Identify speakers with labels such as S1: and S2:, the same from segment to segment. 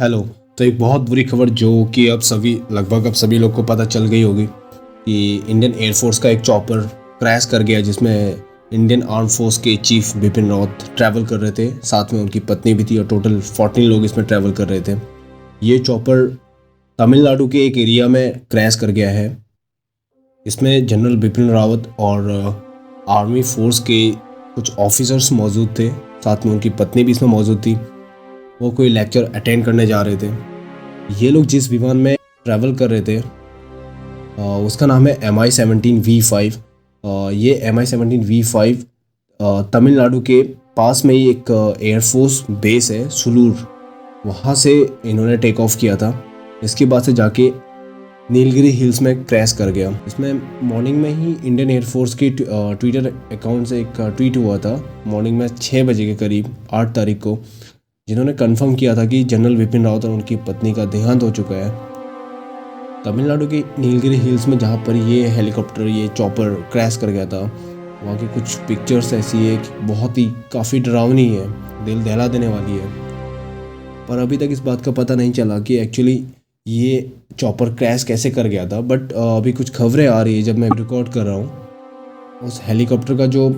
S1: Hello. तो एक बहुत बुरी खबर जो कि अब सभी लोग को पता चल गई होगी कि इंडियन एयरफोर्स का एक चॉपर क्रैश कर गया, जिसमें इंडियन आर्म फोर्स के चीफ बिपिन रावत ट्रैवल कर रहे थे, साथ में उनकी पत्नी भी थी और टोटल 14 लोग इसमें ट्रैवल कर रहे थे। ये चॉपर तमिलनाडु के एक एरिया में क्रैश कर गया है। इसमें जनरल बिपिन रावत और आर्मी फोर्स के कुछ ऑफिसर्स मौजूद थे, साथ में उनकी पत्नी भी इसमें मौजूद थी। वो कोई लेक्चर अटेंड करने जा रहे थे। ये लोग जिस विमान में ट्रैवल कर रहे थे उसका नाम है MI-17V5। ये MI-17V5 तमिलनाडु के पास में ही एक एयरफोर्स बेस है, सुलूर, वहाँ से इन्होंने टेक ऑफ किया था। इसके बाद से जाके नीलगिरी हिल्स में क्रैश कर गया। इसमें मॉर्निंग में ही इंडियन एयरफोर्स की ट्विटर अकाउंट से एक ट्वीट हुआ था मॉर्निंग में 6 बजे के करीब 8 तारीख को, जिन्होंने कंफर्म किया था कि जनरल बिपिन रावत और उनकी पत्नी का देहांत हो चुका है। तमिलनाडु के नीलगिरी हिल्स में जहाँ पर ये चॉपर क्रैश कर गया था, वहाँ की कुछ पिक्चर्स ऐसी है कि बहुत ही काफ़ी डरावनी है, दिल दहला देने वाली है। पर अभी तक इस बात का पता नहीं चला कि एक्चुअली ये चॉपर क्रैश कैसे कर गया था। बट अभी कुछ खबरें आ रही है जब मैं रिकॉर्ड कर रहा हूँ। उस हेलीकॉप्टर का जो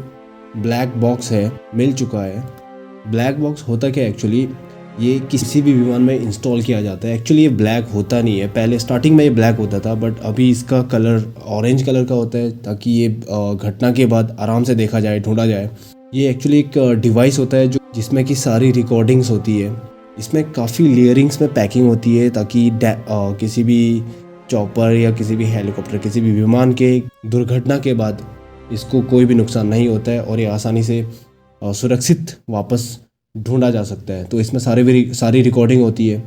S1: ब्लैक बॉक्स है मिल चुका है। ब्लैक बॉक्स होता क्या एक्चुअली, ये किसी भी विमान में इंस्टॉल किया जाता है। एक्चुअली ये ब्लैक होता नहीं है, पहले स्टार्टिंग में ये ब्लैक होता था, बट अभी इसका कलर ऑरेंज कलर का होता है ताकि ये घटना के बाद आराम से देखा जाए, ढूंढा जाए। ये एक्चुअली एक डिवाइस होता है जिसमें कि सारी रिकॉर्डिंग्स होती है। इसमें काफ़ी लेयरिंग्स में पैकिंग होती है ताकि किसी भी चॉपर या किसी भी हेलीकॉप्टर, किसी भी विमान के दुर्घटना के बाद इसको कोई भी नुकसान नहीं होता है और ये आसानी से सुरक्षित वापस ढूंढा जा सकता है। तो इसमें सारी रिकॉर्डिंग होती है,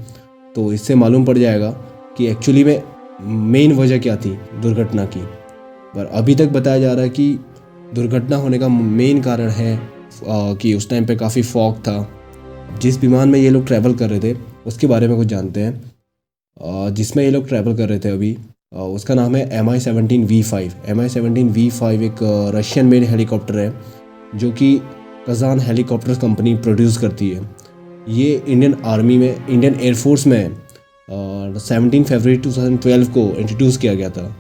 S1: तो इससे मालूम पड़ जाएगा कि एक्चुअली में मेन वजह क्या थी दुर्घटना की। पर अभी तक बताया जा रहा है कि दुर्घटना होने का मेन कारण है कि उस टाइम पे काफ़ी फॉग था। जिस विमान में ये लोग ट्रैवल कर रहे थे उसके बारे में कुछ जानते हैं। जिसमें ये लोग ट्रैवल कर रहे थे अभी, उसका नाम है MI-17V5। MI-17V5 एक रशियन मेड हेलीकॉप्टर है जो कि कज़ान हेलीकॉप्टर कंपनी प्रोड्यूस करती है। ये इंडियन आर्मी में, इंडियन एयरफोर्स में 17 फरवरी 2012 को इंट्रोड्यूस किया गया था।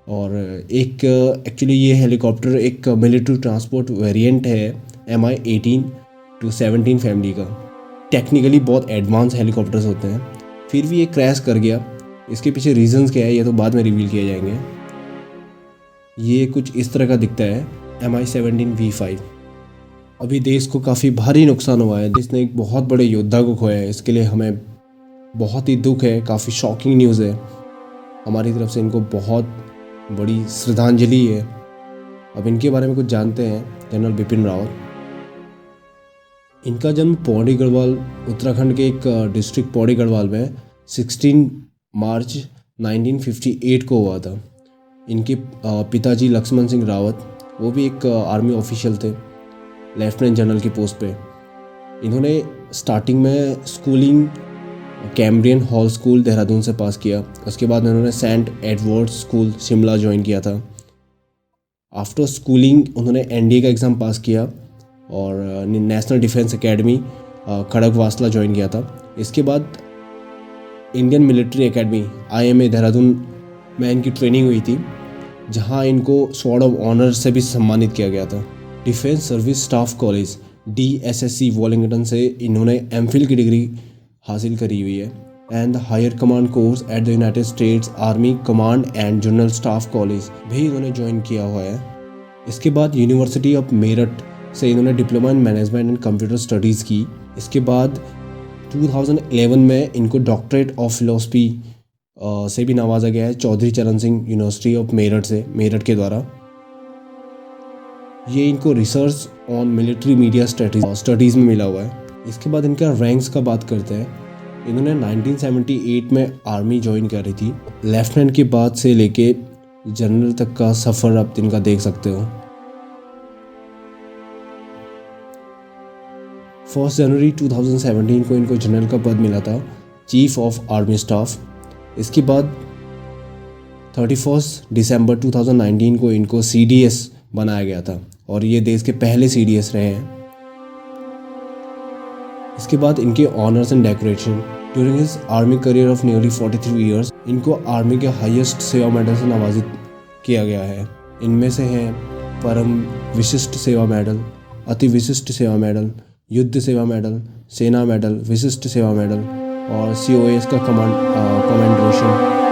S1: और एक एक्चुअली ये हेलीकॉप्टर एक मिलिट्री ट्रांसपोर्ट वेरिएंट है MI-18-17 फैमिली का। टेक्निकली बहुत एडवांस हेलीकॉप्टर्स होते हैं, फिर भी ये क्रैश कर गया। इसके पीछे रीजंस क्या है ये तो बाद में रिवील किए जाएंगे। ये कुछ इस तरह का दिखता है MI-17V5। अभी देश को काफ़ी भारी नुकसान हुआ है, देश ने एक बहुत बड़े योद्धा को खोया है। इसके लिए हमें बहुत ही दुख है, काफ़ी शॉकिंग न्यूज़ है। हमारी तरफ से इनको बहुत बड़ी श्रद्धांजलि है। अब इनके बारे में कुछ जानते हैं। जनरल बिपिन रावत, इनका जन्म पौड़ी गढ़वाल, उत्तराखंड के एक डिस्ट्रिक्ट पौड़ी गढ़वाल में 16 मार्च 1958 को हुआ था। इनके पिताजी लक्ष्मण सिंह रावत, वो भी एक आर्मी ऑफिशियल थे, लेफ्टिनेंट जनरल की पोस्ट पे। इन्होंने स्टार्टिंग में schooling Cambrian Hall School Dehradun से पास किया। उसके बाद इन्होंने Saint Edward School Shimla join किया था। आफ्टर स्कूलिंग उन्होंने NDA का एग्ज़ाम पास किया और National Defence Academy Khadakwasla join किया था। इसके बाद Indian Military Academy IMA Dehradun में इनकी ट्रेनिंग हुई थी, जहां इनको स्वॉर्ड ऑफ ऑनर से भी सम्मानित किया गया था। Defence Service Staff College DSSC Wellington से इन्होंने MPhil की डिग्री हासिल करी हुई है and higher command course at the United States Army Command and General Staff College भी इन्होंने ज्वाइन किया हुआ है। इसके बाद यूनिवर्सिटी ऑफ मेरठ से इन्होंने diploma in management and computer studies की। इसके बाद 2011 में इनको डॉक्टरेट ऑफ फिलोसफी से भी नवाजा गया है चौधरी चरण सिंह यूनिवर्सिटी ऑफ मेरठ से, मेरठ के द्वारा। ये इनको research on military media studies में मिला हुआ है। इसके बाद इनका रैंक्स का बात करते हैं। इन्होंने 1978 में आर्मी ज्वाइन करी थी। लेफ्टिनेंट के बाद से लेके जनरल तक का सफ़र आप इनका देख सकते हो। 1 जनवरी 2017 को इनको जनरल का पद मिला था, चीफ ऑफ आर्मी स्टाफ। इसके बाद 31 दिसंबर 2019 को इनको CDS बनाया गया था और ये देश के पहले CDS रहे हैं। इसके बाद इनके honours and decoration during his army career of nearly 43 years इनको आर्मी के हाईएस्ट सेवा मेडल से नवाजित किया गया है। इनमें से हैं परम विशिष्ट सेवा मेडल, अति विशिष्ट सेवा मेडल, युद्ध सेवा मेडल, सेना मेडल, विशिष्ट सेवा मेडल और COS का कमांडेशन